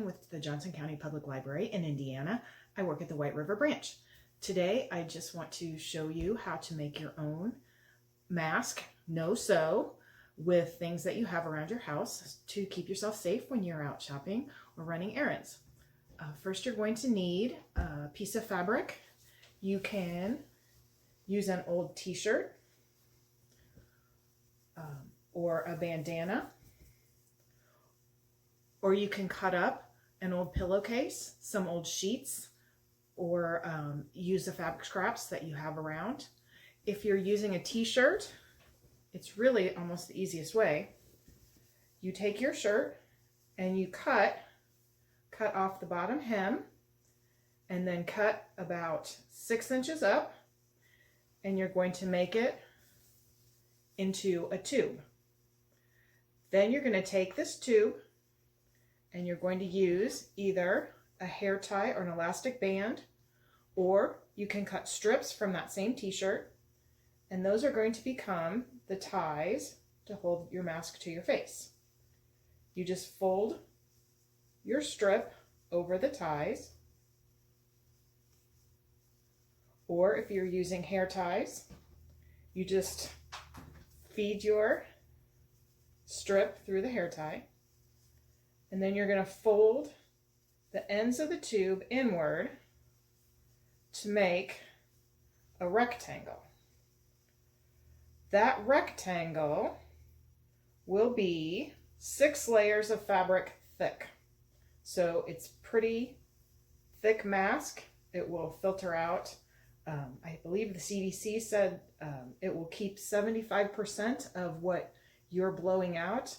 with the Johnson County Public Library in Indiana. I work at the White River branch. Today, I just want to show you how to make your own mask, no-sew, with things that you have around your house to keep yourself safe when you're out shopping or running errands. First, you're going to need a piece of fabric. You can use an old t-shirt or a bandana, or you can cut up an old pillowcase, some old sheets, or use the fabric scraps that you have around. If you're using a t-shirt, it's really almost the easiest way. You take your shirt and you cut off the bottom hem and then cut about 6 inches up, and you're going to make it into a tube. Then you're going to take this tube and you're going to use either a hair tie or an elastic band, or you can cut strips from that same t-shirt, and those are going to become the ties to hold your mask to your face. You just fold your strip over the ties, or if you're using hair ties, you just feed your strip through the hair tie, and then you're going to fold the ends of the tube inward to make a rectangle. That rectangle will be 6 layers of fabric thick. So it's pretty thick mask. It will filter out, I believe the CDC said it will keep 75% of what you're blowing out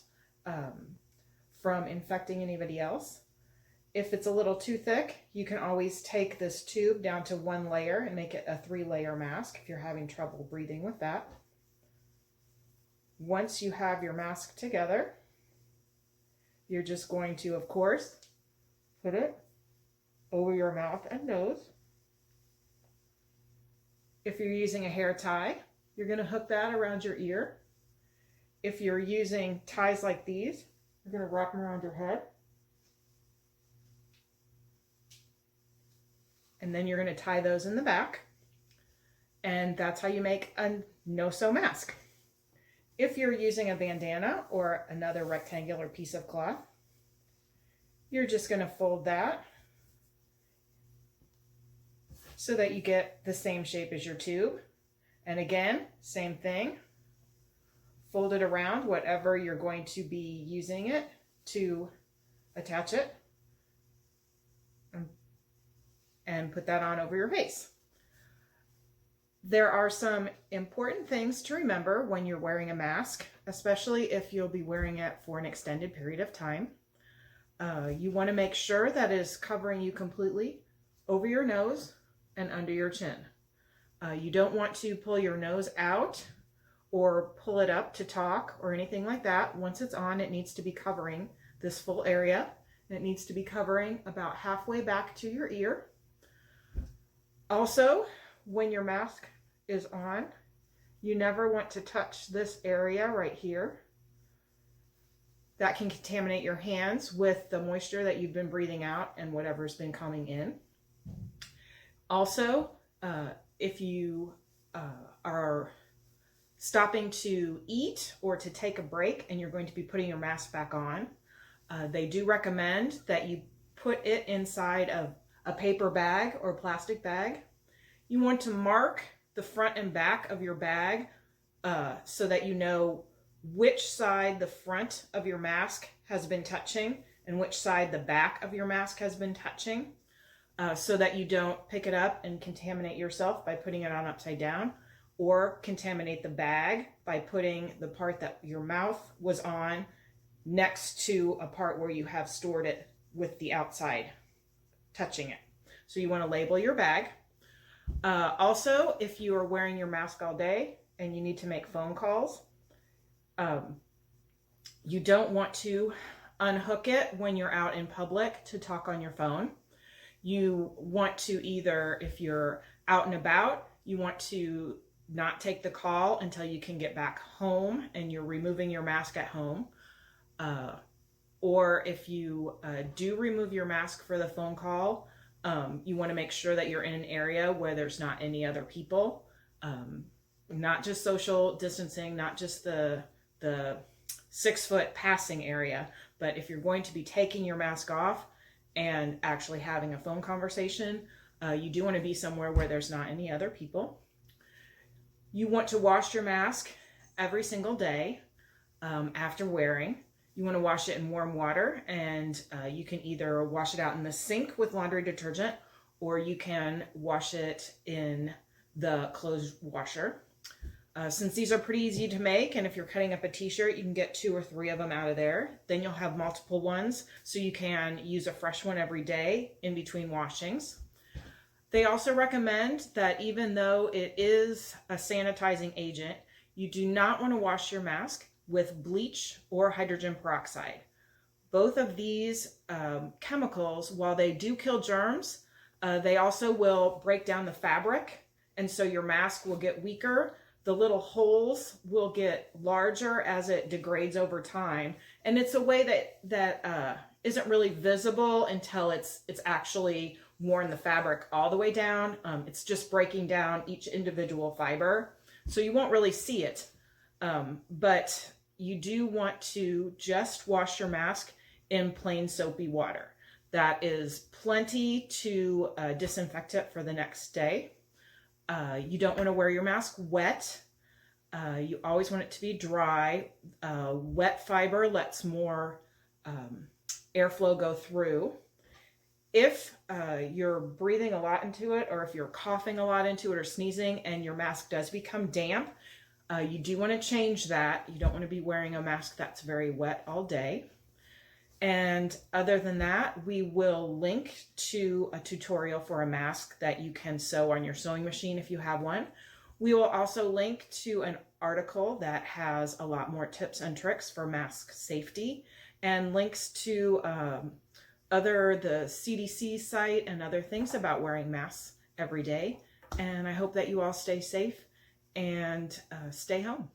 from infecting anybody else. If it's a little too thick, you can always take this tube down to 1 layer and make it a 3-layer mask if you're having trouble breathing with that. Once you have your mask together, you're just going to, of course, put it over your mouth and nose. If you're using a hair tie, you're going to hook that around your ear. If you're using ties like these, you're going to wrap them around your head. And then you're going to tie those in the back. And that's how you make a no-sew mask. If you're using a bandana or another rectangular piece of cloth, you're just going to fold that so that you get the same shape as your tube. And again, same thing. Fold it around whatever you're going to be using it to attach it, and put that on over your face. There are some important things to remember when you're wearing a mask, especially if you'll be wearing it for an extended period of time. You want to make sure that it is covering you completely over your nose and under your chin. You don't want to pull your nose out or pull it up to talk or anything like that. Once it's on, it needs to be covering this full area. And it needs to be covering about halfway back to your ear. Also, when your mask is on, you never want to touch this area right here. That can contaminate your hands with the moisture that you've been breathing out and whatever's been coming in. Also, if you are stopping to eat or to take a break and you're going to be putting your mask back on, they do recommend that you put it inside of a paper bag or plastic bag. You want to mark the front and back of your bag so that you know which side the front of your mask has been touching and which side the back of your mask has been touching, so that you don't pick it up and contaminate yourself by putting it on upside down, or contaminate the bag by putting the part that your mouth was on next to a part where you have stored it with the outside touching it. So you want to label your bag. Also, if you are wearing your mask all day and you need to make phone calls, you don't want to unhook it when you're out in public to talk on your phone. You want to either, if you're out and about, you want to not take the call until you can get back home and you're removing your mask at home. or if you do remove your mask for the phone call, you want to make sure that you're in an area where there's not any other people. Not just social distancing, not just the 6-foot passing area, but if you're going to be taking your mask off and actually having a phone conversation, you do want to be somewhere where there's not any other people. You want to wash your mask every single day after wearing. You want to wash it in warm water, and you can either wash it out in the sink with laundry detergent, or you can wash it in the clothes washer. Since these are pretty easy to make, and if you're cutting up a t-shirt, you can get 2 or 3 of them out of there. Then you'll have multiple ones, so you can use a fresh one every day in between washings. They also recommend that even though it is a sanitizing agent, you do not want to wash your mask with bleach or hydrogen peroxide. Both of these chemicals, while they do kill germs, they also will break down the fabric, and so your mask will get weaker. The little holes will get larger as it degrades over time, and it's a way that isn't really visible until it's actually worn the fabric all the way down. It's just breaking down each individual fiber, so you won't really see it. But you do want to just wash your mask in plain soapy water. That is plenty to disinfect it for the next day. You don't want to wear your mask wet. You always want it to be dry. Wet fiber lets more airflow go through. If you're breathing a lot into it, or if you're coughing a lot into it or sneezing and your mask does become damp, you do want to change that. You don't want to be wearing a mask that's very wet all day. And other than that, we will link to a tutorial for a mask that you can sew on your sewing machine if you have one. We will also link to an article that has a lot more tips and tricks for mask safety, and links to the CDC site and other things about wearing masks every day. And I hope that you all stay safe and stay home.